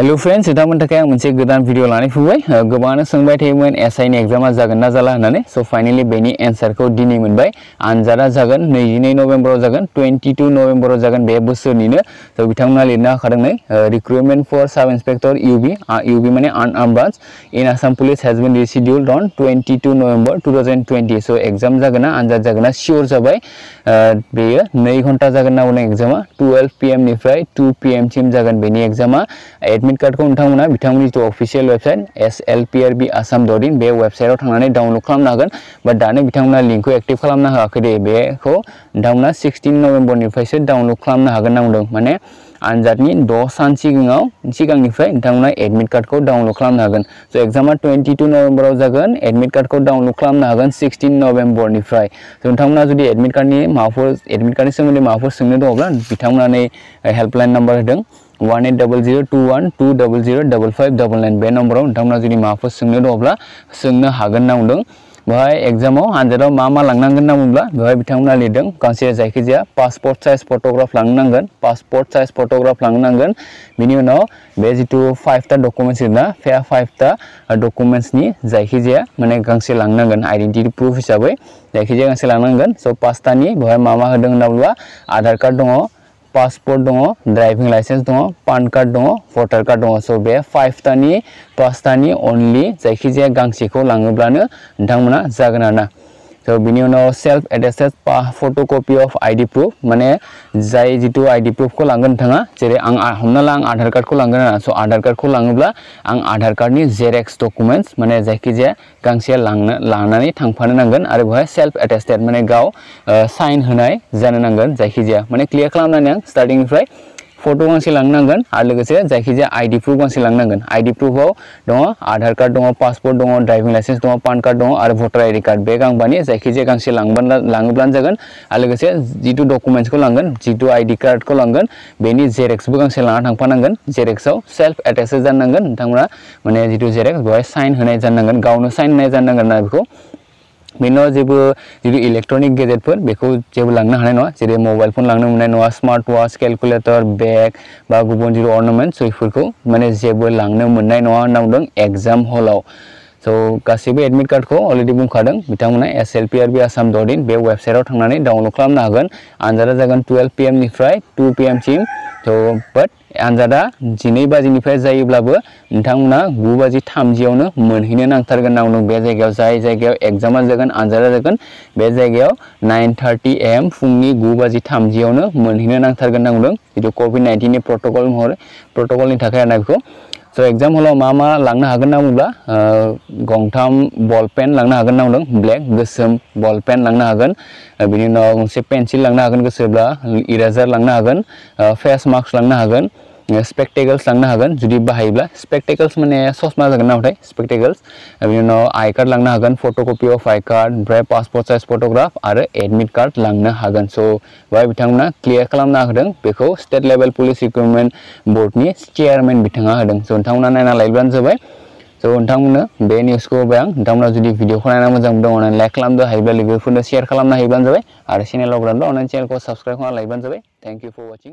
hello friends नोंथांमोननि थाखाय आं मोनसे गोदान भिडिअ लानानै फैबाय गोबाङानो सोंबाय थायोमोन एसआइ नि एग्जामा जागोन ना जाला होननानै सो फाइनली बेनि एन्सारखौ दिनै मोनबाय आनजादा जागोन 22 नभेम्बराव जागोन 22 नभेम्बराव जागोन बे बोसोरनिनो स बिथांमोना लिरना होखादों नै recruitment for sub inspector UB माने unarmed branch in Assam police has been rescheduled on 22 November 2020 so exam जागोन ना आनजाद जागोन ना सियोर जाबाय बेयो 2 घन्टा जागोन ना उनाव एग्जामा 12 PM निफ्राय 2 PM सिम जागोन बेनि एग्जामा एडमिट कार्ड को नोंथांमोना बिथांमोननि जो ऑफिशियल वेबसाइट slprb.assam.in बे वेबसाइटआव थांनानै डाउनलोड खालामनो हागोन बट दानो बिथांमोना लिंकखौ एक्टिभ खालामनो होआखै दे बेखौ नोंथांमोना 16 नभेम्बरनिफ्रायसो डाउनलोड खालामनो हागोन होनना बुंदों माने आनजादनि 10 सान सिगांनिफ्राय नोंथांमोना एडमिट कार्ड को डाउनलोड खालामनो हागोन सो एग्जामा 22 नभेम्बराव जागोन एडमिट कार्ड को डाउनलोड खालामनो हागोन 16 नभेम्बरनिफ्राय सो नोंथांमोना जुदि एडमिट कार्डनि सोमोन्दै माबाफोर सोंनो दङब्ला बिथांमोना हेल्पलाइन नम्बर होदों 180021200559 बे नम्बराव नोंथांमोना जुदि माबाफोर सोंनो दङब्ला सोंनो हागोन होनना बुंदों बेवहाय एग्जामाव आनजादाव मा लांनांगोन होनना बुंब्ला बेवहाय बिथांमोना लिरदों गांसे जायखिजाया पासपोर्ट साइज फटोग्राफ लांनो नांगोन पासपोर्ट साइज फटोग्राफ लांनो नांगोन बिनि उनाव बे जितु 5 टा डकुमेन्ट्स ना बे 5 टा डकुमेन्ट्सनि जायखिजाया माने गांसे लांनांगोन आइडेन्टिटी प्रूफ हिसाबै जायखिजाया गांसे लांनांगोन स 5 टानि बेवहाय मा होदों होनना बुंब्ला आधार कार्ड दङ पासपोर्ट दङ ड्राइभिं लाइसेन्स दङ पान कार्ड दङ भटार कार्ड दङ सो बे 5 टानि ओनलि जायखिजाया गांसेखौ लाङोब्लानो नोंथांमोना जागोन आरोना सो बिनि उनाव self attested photocopy of ID proof माने जाय जितु आईडी प्रूफ को लांगोन नोंथाङा जेरै आं हमना ला आं आधार कार्ड को लांगोन आरो सो आधार कार्ड को लाङोब्ला आं आधार कार्डनि जेरेक्स डकुमेन्ट्स माने जायखिजाया गांसे लानानै थांफानो नांगोन आरो बेवहाय सेल्फ एटेस्टेड माने गाव साइन होनाय जानो नांगोन जायखिजाया माने क्लियर खालामनानै आं स्टार्टिंनिफ्राय फटो गांसे लांनांगोन आरो लोगोसे जायखिजाया आईडी प्रूफ गांसे लांनांगोन आईडी प्रूफआव दङ आधार कार्ड दङ पासपोर्ट दङ ड्राइभिं लाइसेन्स दङ पान कार्ड दङ आरो भटार आईडी कार्ड बे गांबानि जायखिजाया गांसे लाङोब्लानो जागोन आरो लोगोसे जितु डकुमेन्ट्सखौ लांगोन जितु आईडी कार्डखौ लांगोन बेनि जेरेक्सबो गांसे लाना थांफानांगोन जेरेक्सआव सेल्फ एटेस्टेड जानांगोन नोंथांमोना माने जितु जेरेक्स बेवहाय साइन होनाय जानांगोन गावनो साइन होनाय जानांगोन ना बेखौ बेनो जेबो जितु इलेक्ट्रनिक गेजेटफोर बेखौ जेबो लांनो हानाय नङा जेरै मबाइल फन लांनो मोननाय नङा स्मार्ट वाच केलकुलेटर बेग बा गुबुन जितु अर्नामेन्ट्स बेफोरखौ माने जेबो लांनो मोननाय नङा होनना बुंदों एग्जाम हलाव सो गासैबो एडमिट कार्ड को अलरेडी बुंखादों बिथांमोना slprb.assam.in बे वेबसाइटआव थांनानै डाउनलोड खालामनो हागोन आनजादा जागोन 12 PM निफ्राय 2 PM सिम सो बाट आनजादा 12 बाजिनिफ्राय जायोब्लाबो नोंथांमोना 9 बाजि 30 आवनो मोनहैनो नांथारगोन होनना बुंदों बे जायगायाव जाय जायगायाव एग्जामा जागोन आनजादा जागोन बे जायगायाव 9:30 AM फुंनि 9 बाजि 30 आवनो मोनहैनो नांथारगोन होनना बुंदों जितु कोविड-19 नि प्रोटोकलनि थाखाय आरो बेखौ सो एग्जाम हलाव मा लांनो हागोन होनना बुंब्ला गंथाम बल पेन लांनो हागोन होनना बुंदों ब्लेक गोसोम बल पेन लांनो हागोन बिनि उनाव गंसे पेन्सिल लांनो हागोन गोसोब्ला इरेजार लांनो हागन फेस मास्क लांनो हागोन स्पेक्टेकल्स लांनो हागोन जुदि बाहायोब्ला स्पेक्टेकल्स माने ससमा जागोन नाथाय स्पेक्टेकल्स बिनि उनाव आई कार्ड लांनो हागोन फटोकपि अफ आई कार्ड ओमफ्राय पासपोर्ट साइज फटोग्राफ आरो एडमिट कार्ड लांनो हागोन सो बेवहाय बिथांमोना क्लियर खालामना होदों बेखौ स्टेट लेभेल पुलिस रिक्रुटमेन्ट बोर्डनि चेयारमेन बिथाङा होदों सो नोंथांमोना नायना लायोब्लानो जाबाय सो नोंथांमोननो बे निउसखौ होबाय आं नोंथांमोना जुदि भिडिअखौ नायना मोजां मोनदों अननानै लाइक खालामदो हायोब्ला लोगोफोरनो शेयार खालामना होयोब्लानो जाबाय आरो चेनेलाव गोदान दं अननानै चेनेलखौ साबस्क्राइब खालामना लायोब्लानो जाबाय थेंक इउ फर वाचिं